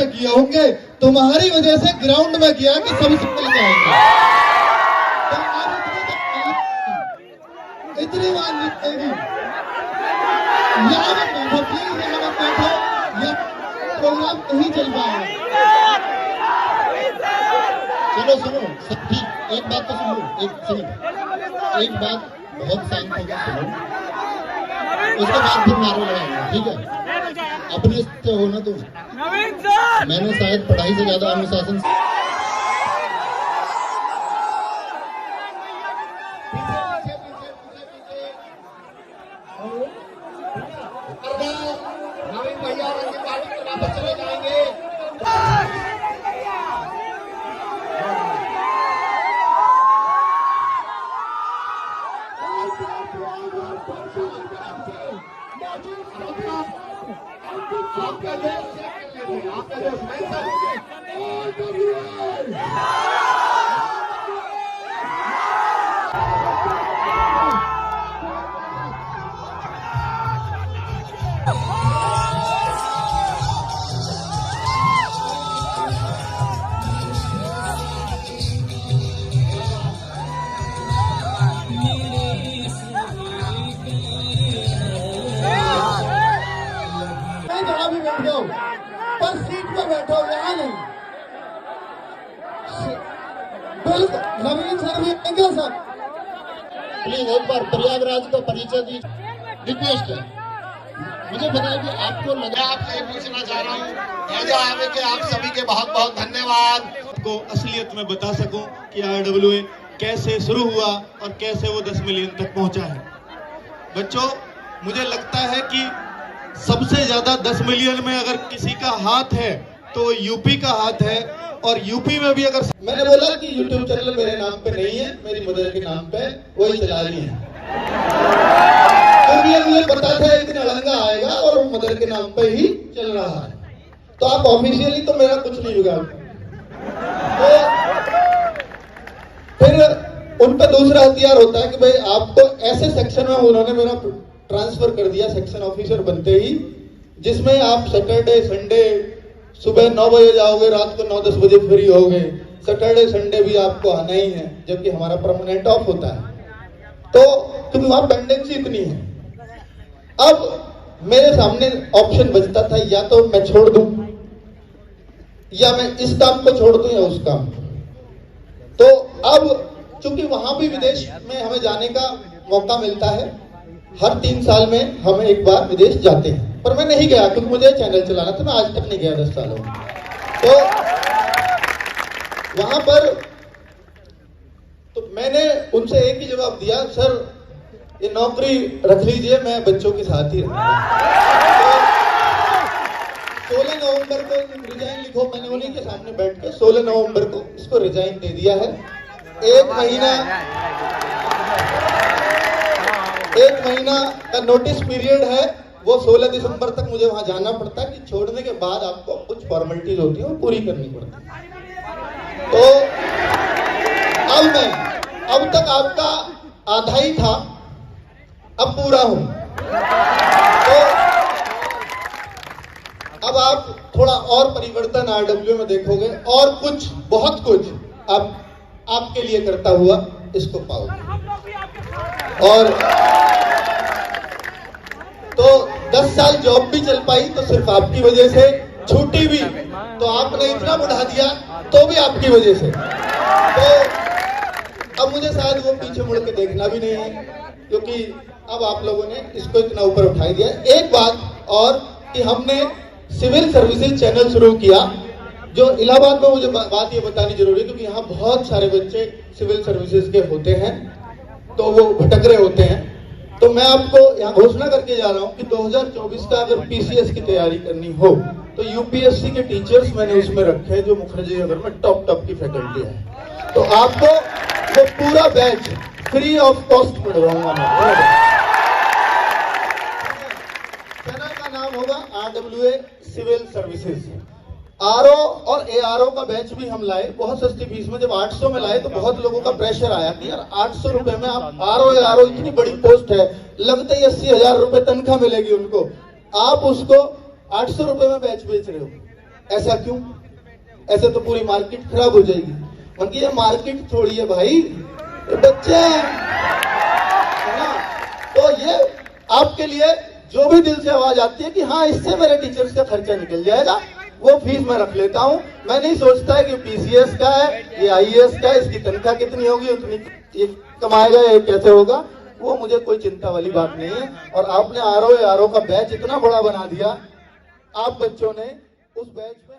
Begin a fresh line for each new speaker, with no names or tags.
में किए होंगे, तुम्हारी वजह से ग्राउंड में किया कि सब मिल जाएंगे। तो आप इतनी बात निकलेगी, यहाँ मत बैठो प्लीज, यहाँ मत बैठो, यह प्रोग्राम नहीं चल पाएगा। चलो सुनो सब ठीक, एक बात तो सुनो, एक बात बहुत शांत होकर सुनो, उसके बाद फिर नारे लगाएंगे, ठीक है? अपने से हो ना तुम, मैंने शायद पढ़ाई से ज्यादा अनुशासन नवीन भैया चले जाएंगे। आपका जहाँ भी बैठो, पर सीट पे बैठो, यहाँ नहीं। बिल्कुल नवीन सर भी आएंगे सर, प्लीज एक बार प्रयागराज का परिचय दी, रिक्वेस्ट है। मुझे बताइए कि आपको लगा, आपसे पूछना चाह रहा हूँ एजा आवे के आप सभी के बहुत बहुत धन्यवाद।
को असलियत में बता सकूं कि RWA कैसे शुरू हुआ और कैसे वो 10 मिलियन तक पहुंचा है। बच्चों, मुझे लगता है कि सबसे ज्यादा 10 मिलियन में अगर किसी का हाथ है तो यूपी का हाथ है, और यूपी में भी अगर
मैंने बोला कि YouTube चैनल मेरे नाम पे नहीं है, मेरी मदर के नाम पे वही चला रही है, क्योंकि मुझे पता था एक दिन अड़ंगा आएगा और वो मदर के नाम पे ही चल रहा है। तो आप ऑफिशियली तो मेरा कुछ नहीं बिगाड़, तो फिर उन पे दूसरा हथियार होता है कि भाई आपको ऐसे सेक्शन में उन्होंने मेरा ट्रांसफर कर दिया सेक्शन ऑफिसर बनते ही, जिसमें आप सैटरडे संडे सुबह 9 बजे जाओगे, रात को 9-10 बजे फ्री होगे, सैटरडे संडे भी आपको आना ही है, जबकि हमारा परमानेंट ऑफ होता है। तो क्योंकि वहां पेंडेंसी इतनी है, अब मेरे सामने ऑप्शन बचता था, या तो मैं छोड़ दूं, या मैं इस काम को छोड़ दूं, या उस काम। तो अब चूंकि वहां भी विदेश में हमें जाने का मौका मिलता है, हर 3 साल में हम एक बार विदेश जाते हैं, पर मैं नहीं गया क्योंकि मुझे चैनल चलाना था, मैं आज तक नहीं गया 10 सालों में। तो वहां पर तो मैंने उनसे एक ही जवाब दिया, सर ये नौकरी रख लीजिए, मैं बच्चों के साथ ही रहूंगा। तो 16 नवंबर को रिजाइन लिखो, मैंने उन्हीं के सामने बैठ के 16 नवंबर को इसको रिजाइन दे दिया है। एक महीना का नोटिस पीरियड है, वो 16 दिसंबर तक मुझे वहां जाना पड़ता है, कि छोड़ने के बाद आपको कुछ फॉर्मेलिटीज होती है वो पूरी करनी पड़ती है। तो अब तक आपका आधा ही था, अब पूरा हूं। तो अब आप थोड़ा और परिवर्तन RWA में देखोगे, और कुछ बहुत कुछ अब आपके लिए करता हुआ इसको पाओगे। और तो 10 साल जॉब भी चल पाई तो सिर्फ आपकी वजह से, छुट्टी भी तो आपने इतना बढ़ा दिया तो भी आपकी वजह से। तो अब मुझे शायद वो पीछे मुड़ के देखना भी नहीं है, क्योंकि अब आप लोगों ने इसको इतना ऊपर उठा दिया। एक बात और कि हमने सिविल सर्विसेज चैनल शुरू किया, जो इलाहाबाद में, मुझे बात ये बतानी जरूरी है क्योंकि यहाँ बहुत सारे बच्चे सिविल सर्विसेज के होते हैं, तो वो भटक रहे होते हैं। तो मैं आपको यहाँ घोषणा करके जा रहा हूँ कि 2024 का अगर PCS की तैयारी करनी हो तो UPSC के टीचर्स मैंने उसमें रखे, जो मुखर्जी नगर में टॉप की फैकल्टी है। तो आपको वो पूरा बैच फ्री ऑफ कॉस्ट पढ़वाऊंगा मैं। चैनल का नाम होगा RWA सिविल सर्विसेज। RO और ARO का बैच भी हम लाए बहुत सस्ती फीस में। जब 800 में लाए तो बहुत लोगों का प्रेशर आया कि यार 800 रुपए में आप RO ARO इतनी बड़ी पोस्ट है, लगते ही 80,000 रुपए तनख्वाह मिलेगी उनको, आप उसको 800 रुपए में बैच बेच रहे हो। ऐसा क्यों? ऐसे तो पूरी मार्केट खराब हो जाएगी। मतलब ये मार्केट थोड़ी है भाई, ये बच्चे हैं, है ना? तो ये आपके लिए जो भी दिल से आवाज आती है कि हाँ इससे मेरे टीचर्स का खर्चा निकल जाएगा, वो फीस मैं रख लेता हूँ। मैं नहीं सोचता है कि पीसीएस का है, ये आईएएस का है, इसकी तनख्वाह कितनी होगी, उतनी ये कमाएगा, ये कैसे होगा, वो मुझे कोई चिंता वाली बात नहीं है। और आपने आरओ का बैच इतना बड़ा बना दिया, आप बच्चों ने उस बैच में